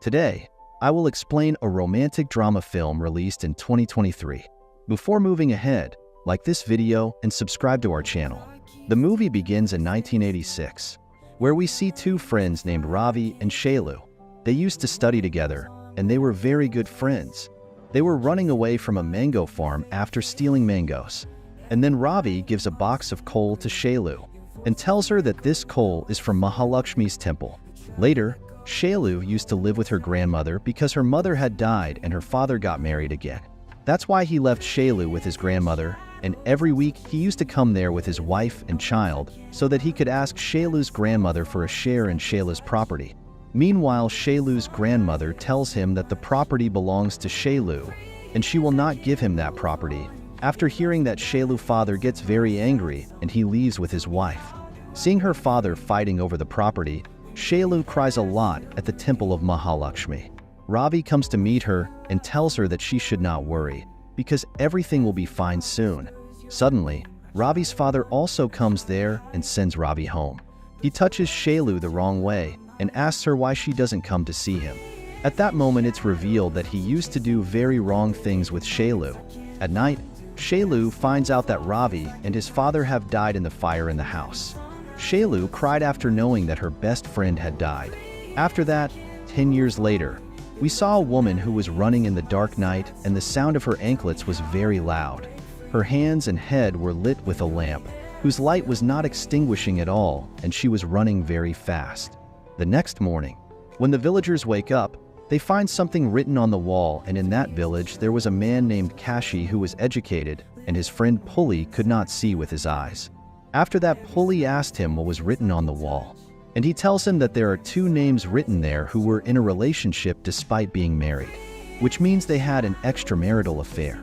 Today, I will explain a romantic drama film released in 2023. Before moving ahead, like this video and subscribe to our channel. The movie begins in 1986, where we see two friends named Ravi and Shailu. They used to study together, and they were very good friends. They were running away from a mango farm after stealing mangoes. And then Ravi gives a box of coal to Shailu and tells her that this coal is from Mahalakshmi's temple. Later, Shailu used to live with her grandmother because her mother had died and her father got married again. That's why he left Shailu with his grandmother, and every week he used to come there with his wife and child so that he could ask Shailu's grandmother for a share in Shailu's property. Meanwhile, Shailu's grandmother tells him that the property belongs to Shailu, and she will not give him that property. After hearing that, Shailu's father gets very angry and he leaves with his wife. Seeing her father fighting over the property, Shailu cries a lot at the temple of Mahalakshmi. Ravi comes to meet her and tells her that she should not worry, because everything will be fine soon. Suddenly, Ravi's father also comes there and sends Ravi home. He touches Shailu the wrong way and asks her why she doesn't come to see him. At that moment, it's revealed that he used to do very wrong things with Shailu. At night, Shailu finds out that Ravi and his father have died in the fire in the house. Shailu cried after knowing that her best friend had died. After that, 10 years later, we saw a woman who was running in the dark night, and the sound of her anklets was very loud. Her hands and head were lit with a lamp, whose light was not extinguishing at all, and she was running very fast. The next morning, when the villagers wake up, they find something written on the wall, and in that village there was a man named Kashi who was educated, and his friend Puli could not see with his eyes. After that, Puli asked him what was written on the wall, and he tells him that there are two names written there who were in a relationship despite being married, which means they had an extramarital affair.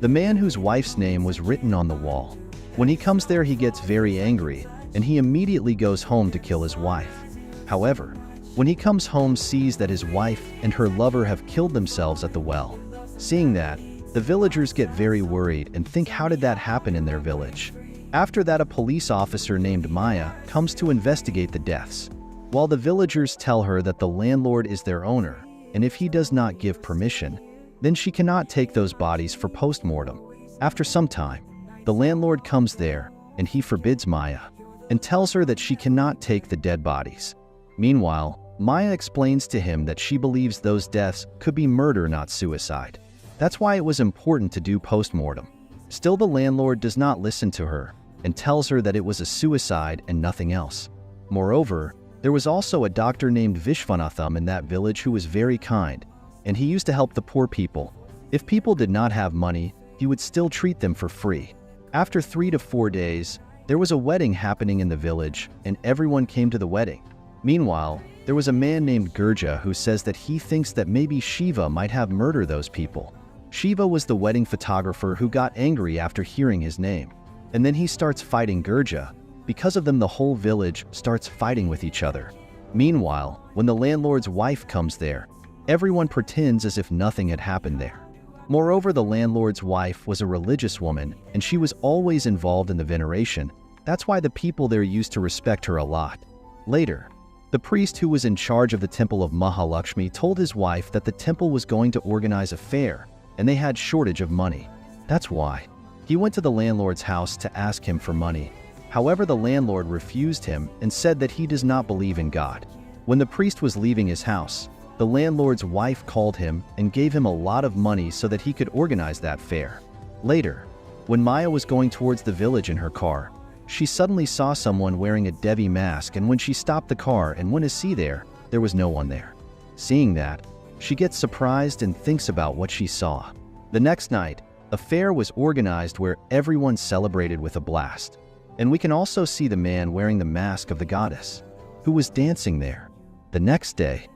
The man whose wife's name was written on the wall. When he comes there, he gets very angry, and he immediately goes home to kill his wife. However, when he comes home, sees that his wife and her lover have killed themselves at the well. Seeing that, the villagers get very worried and think, how did that happen in their village? After that, a police officer named Maya comes to investigate the deaths, while the villagers tell her that the landlord is their owner, and if he does not give permission, then she cannot take those bodies for post-mortem. After some time, the landlord comes there, and he forbids Maya, and tells her that she cannot take the dead bodies. Meanwhile, Maya explains to him that she believes those deaths could be murder, not suicide. That's why it was important to do post-mortem. Still, the landlord does not listen to her and tells her that it was a suicide and nothing else. Moreover, there was also a doctor named Vishwanatham in that village who was very kind, and he used to help the poor people. If people did not have money, he would still treat them for free. After 3 to 4 days, there was a wedding happening in the village, and everyone came to the wedding. Meanwhile, there was a man named Gurja who says that he thinks that maybe Shiva might have murdered those people. Shiva was the wedding photographer who got angry after hearing his name, and then he starts fighting Gurja. Because of them, the whole village starts fighting with each other. Meanwhile, when the landlord's wife comes there, everyone pretends as if nothing had happened there. Moreover, the landlord's wife was a religious woman, and she was always involved in the veneration. That's why the people there used to respect her a lot. Later, the priest who was in charge of the temple of Mahalakshmi told his wife that the temple was going to organize a fair, and they had shortage of money. That's why he went to the landlord's house to ask him for money. However, the landlord refused him and said that he does not believe in God. When the priest was leaving his house, the landlord's wife called him and gave him a lot of money so that he could organize that fair. Later, when Maya was going towards the village in her car, she suddenly saw someone wearing a Devi mask, and when she stopped the car and went to see there was no one there. Seeing that, she gets surprised and thinks about what she saw. The next night, a fair was organized where everyone celebrated with a blast. And we can also see the man wearing the mask of the goddess, who was dancing there. The next day,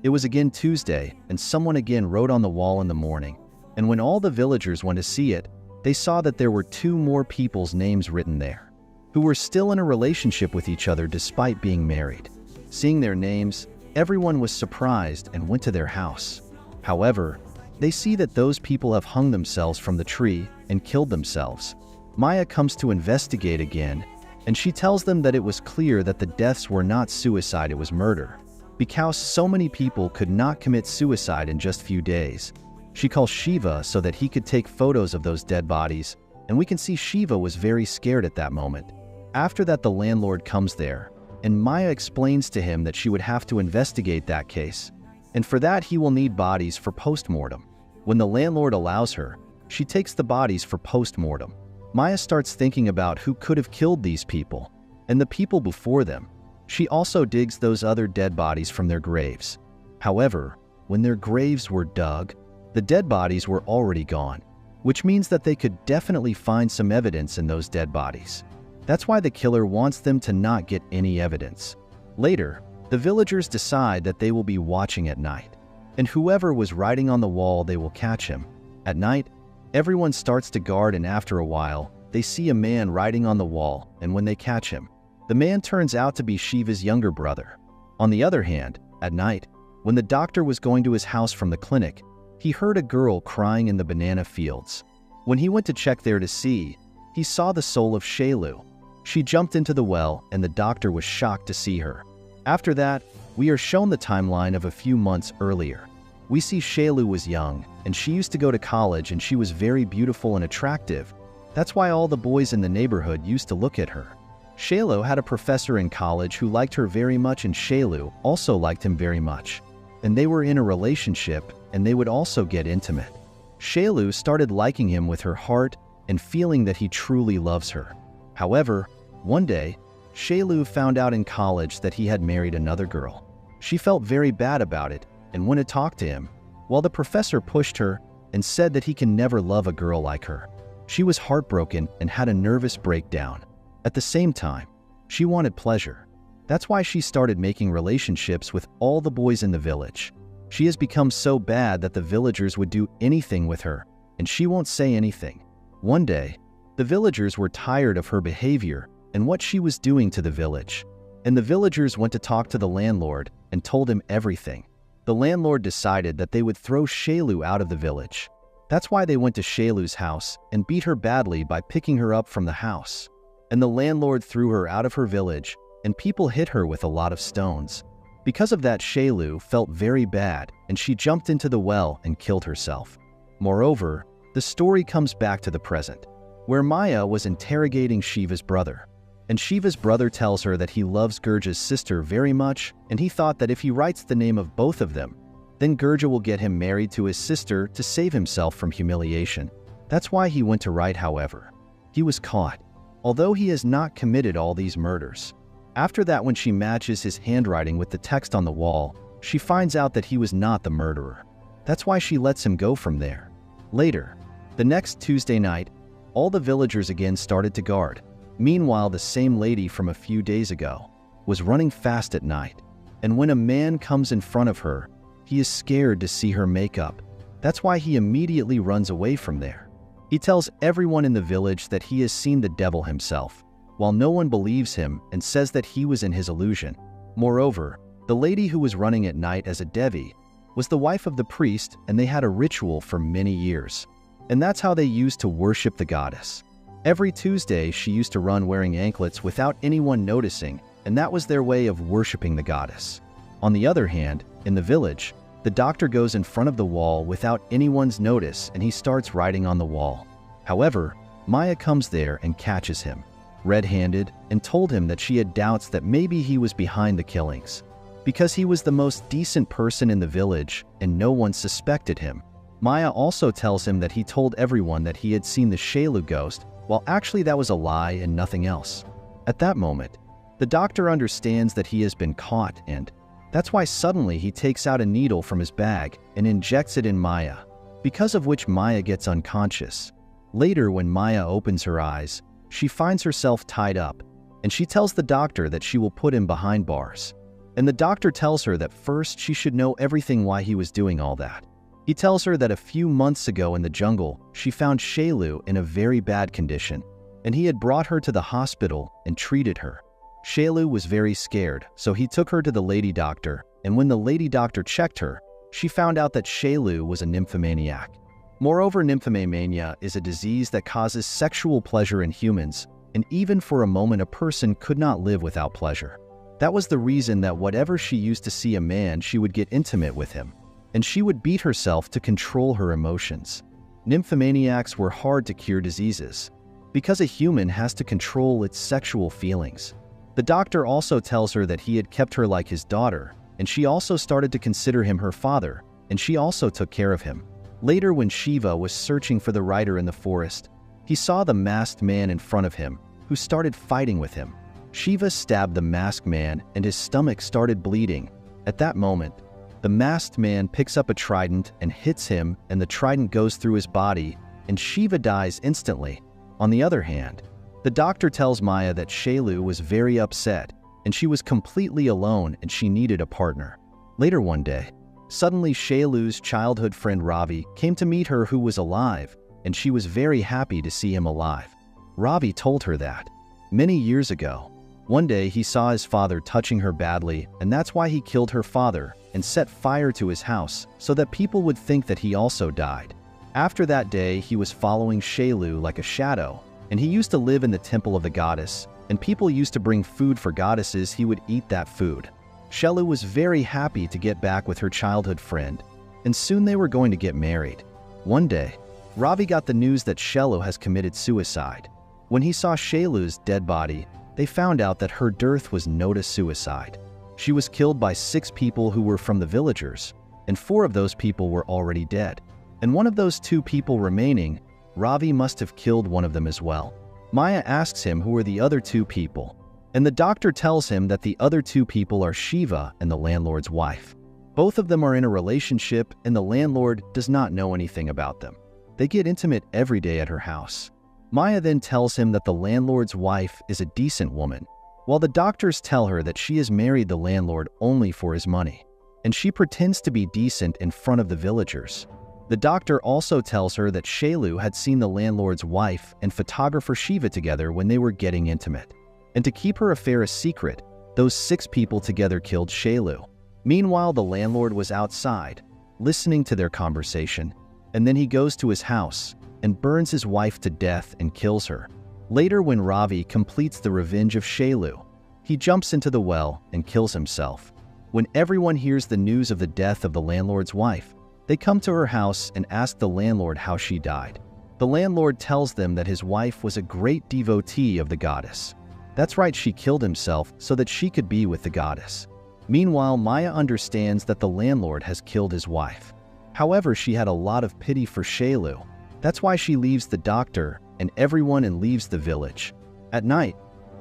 it was again Tuesday, and someone again wrote on the wall in the morning. And when all the villagers went to see it, they saw that there were 2 more people's names written there, who were still in a relationship with each other despite being married. Seeing their names, everyone was surprised and went to their house. However, they see that those people have hung themselves from the tree and killed themselves. Maya comes to investigate again, and she tells them that it was clear that the deaths were not suicide, it was murder. Because so many people could not commit suicide in just few days, she calls Shiva so that he could take photos of those dead bodies, and we can see Shiva was very scared at that moment. After that, the landlord comes there, and Maya explains to him that she would have to investigate that case, and for that he will need bodies for post-mortem. When the landlord allows her, she takes the bodies for post-mortem. Maya starts thinking about who could have killed these people, and the people before them. She also digs those other dead bodies from their graves. However, when their graves were dug, the dead bodies were already gone, which means that they could definitely find some evidence in those dead bodies. That's why the killer wants them to not get any evidence. Later, the villagers decide that they will be watching at night, and whoever was writing on the wall, they will catch him. At night, everyone starts to guard, and after a while, they see a man writing on the wall, and when they catch him, the man turns out to be Shiva's younger brother. On the other hand, at night, when the doctor was going to his house from the clinic, he heard a girl crying in the banana fields. When he went to check there to see, he saw the soul of Shailu. She jumped into the well, and the doctor was shocked to see her. After that, we are shown the timeline of a few months earlier. We see Shailu was young, and she used to go to college, and she was very beautiful and attractive. That's why all the boys in the neighborhood used to look at her. Shailu had a professor in college who liked her very much, and Shailu also liked him very much. And they were in a relationship, and they would also get intimate. Shailu started liking him with her heart and feeling that he truly loves her. However, one day, Shailu found out in college that he had married another girl. She felt very bad about it and went to talk to him, while the professor pushed her and said that he can never love a girl like her. She was heartbroken and had a nervous breakdown. At the same time, she wanted pleasure. That's why she started making relationships with all the boys in the village. She has become so bad that the villagers would do anything with her, and she won't say anything. One day, the villagers were tired of her behavior and what she was doing to the village, and the villagers went to talk to the landlord and told him everything. The landlord decided that they would throw Shailu out of the village. That's why they went to Shailu's house and beat her badly by picking her up from the house. And the landlord threw her out of her village, and people hit her with a lot of stones. Because of that, Shailu felt very bad, and she jumped into the well and killed herself. Moreover, the story comes back to the present, where Maya was interrogating Shiva's brother. And Shiva's brother tells her that he loves Gurja's sister very much, and he thought that if he writes the name of both of them, then Gurja will get him married to his sister to save himself from humiliation. That's why he went to write. However, he was caught, although he has not committed all these murders. After that, when she matches his handwriting with the text on the wall, she finds out that he was not the murderer. That's why she lets him go from there. Later, the next Tuesday night, all the villagers again started to guard. Meanwhile, the same lady from a few days ago was running fast at night, and when a man comes in front of her, he is scared to see her makeup. That's why he immediately runs away from there. He tells everyone in the village that he has seen the devil himself, while no one believes him and says that he was in his illusion. Moreover, the lady who was running at night as a Devi was the wife of the priest, and they had a ritual for many years. And that's how they used to worship the goddess. Every Tuesday, she used to run wearing anklets without anyone noticing, and that was their way of worshiping the goddess. On the other hand, in the village, the doctor goes in front of the wall without anyone's notice, and he starts writing on the wall. However, Maya comes there and catches him, red-handed, and told him that she had doubts that maybe he was behind the killings. Because he was the most decent person in the village and no one suspected him. Maya also tells him that he told everyone that he had seen the Shailu ghost, while actually that was a lie and nothing else. At that moment, the doctor understands that he has been caught, and that's why suddenly he takes out a needle from his bag and injects it in Maya, because of which Maya gets unconscious. Later, when Maya opens her eyes, she finds herself tied up, and she tells the doctor that she will put him behind bars. And the doctor tells her that first she should know everything why he was doing all that. He tells her that a few months ago in the jungle, she found Shailu in a very bad condition, and he had brought her to the hospital and treated her. Shailu was very scared, so he took her to the lady doctor, and when the lady doctor checked her, she found out that Shailu was a nymphomaniac. Moreover, nymphomania is a disease that causes sexual pleasure in humans, and even for a moment a person could not live without pleasure. That was the reason that whatever she used to see a man, she would get intimate with him, and she would beat herself to control her emotions. Nymphomaniacs were hard to cure diseases, because a human has to control its sexual feelings. The doctor also tells her that he had kept her like his daughter, and she also started to consider him her father, and she also took care of him. Later, when Shiva was searching for the writer in the forest, he saw the masked man in front of him, who started fighting with him. Shiva stabbed the masked man, and his stomach started bleeding. At that moment, the masked man picks up a trident and hits him, and the trident goes through his body, and Shiva dies instantly. On the other hand, the doctor tells Maya that Shailu was very upset, and she was completely alone and she needed a partner. Later one day, suddenly Shailu's childhood friend Ravi came to meet her, who was alive, and she was very happy to see him alive. Ravi told her that many years ago, one day he saw his father touching her badly, and that's why he killed her father and set fire to his house so that people would think that he also died. After that day, he was following Shailu like a shadow, and he used to live in the temple of the goddess, and people used to bring food for goddesses. He would eat that food. Shailu was very happy to get back with her childhood friend, and soon they were going to get married. One day, Ravi got the news that Shailu has committed suicide. When he saw Shailu's dead body, they found out that her death was not a suicide. She was killed by 6 people who were from the villagers, and 4 of those people were already dead. And one of those 2 people remaining, Ravi must have killed one of them as well. Maya asks him who are the other 2 people, and the doctor tells him that the other 2 people are Shiva and the landlord's wife. Both of them are in a relationship, and the landlord does not know anything about them. They get intimate every day at her house. Maya then tells him that the landlord's wife is a decent woman, while the doctors tell her that she has married the landlord only for his money, and she pretends to be decent in front of the villagers. The doctor also tells her that Shailu had seen the landlord's wife and photographer Shiva together when they were getting intimate. And to keep her affair a secret, those 6 people together killed Shailu. Meanwhile, the landlord was outside, listening to their conversation, and then he goes to his house and burns his wife to death and kills her. Later, when Ravi completes the revenge of Shailu, he jumps into the well and kills himself. When everyone hears the news of the death of the landlord's wife, they come to her house and ask the landlord how she died. The landlord tells them that his wife was a great devotee of the goddess. That's right, she killed himself so that she could be with the goddess. Meanwhile, Maya understands that the landlord has killed his wife. However, she had a lot of pity for Shailu. That's why she leaves the doctor and everyone and leaves the village. At night,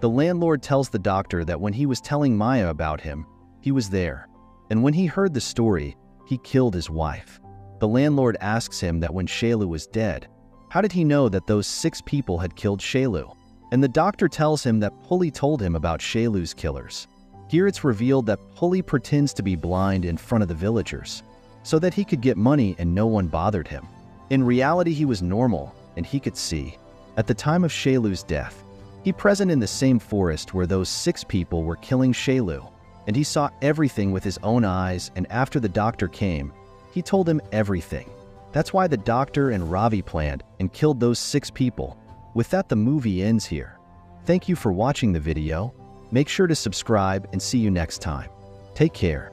the landlord tells the doctor that when he was telling Maya about him, he was there. And when he heard the story, he killed his wife. The landlord asks him that when Shailu was dead, how did he know that those 6 people had killed Shailu? And the doctor tells him that Puli told him about Shailu's killers. Here it's revealed that Puli pretends to be blind in front of the villagers, so that he could get money and no one bothered him. In reality, he was normal and he could see. At the time of Shailu's death, he present in the same forest where those 6 people were killing Shailu, and he saw everything with his own eyes, and after the doctor came, he told him everything. That's why the doctor and Ravi planned and killed those 6 people. With that, the movie ends here. Thank you for watching the video. Make sure to subscribe and see you next time. Take care.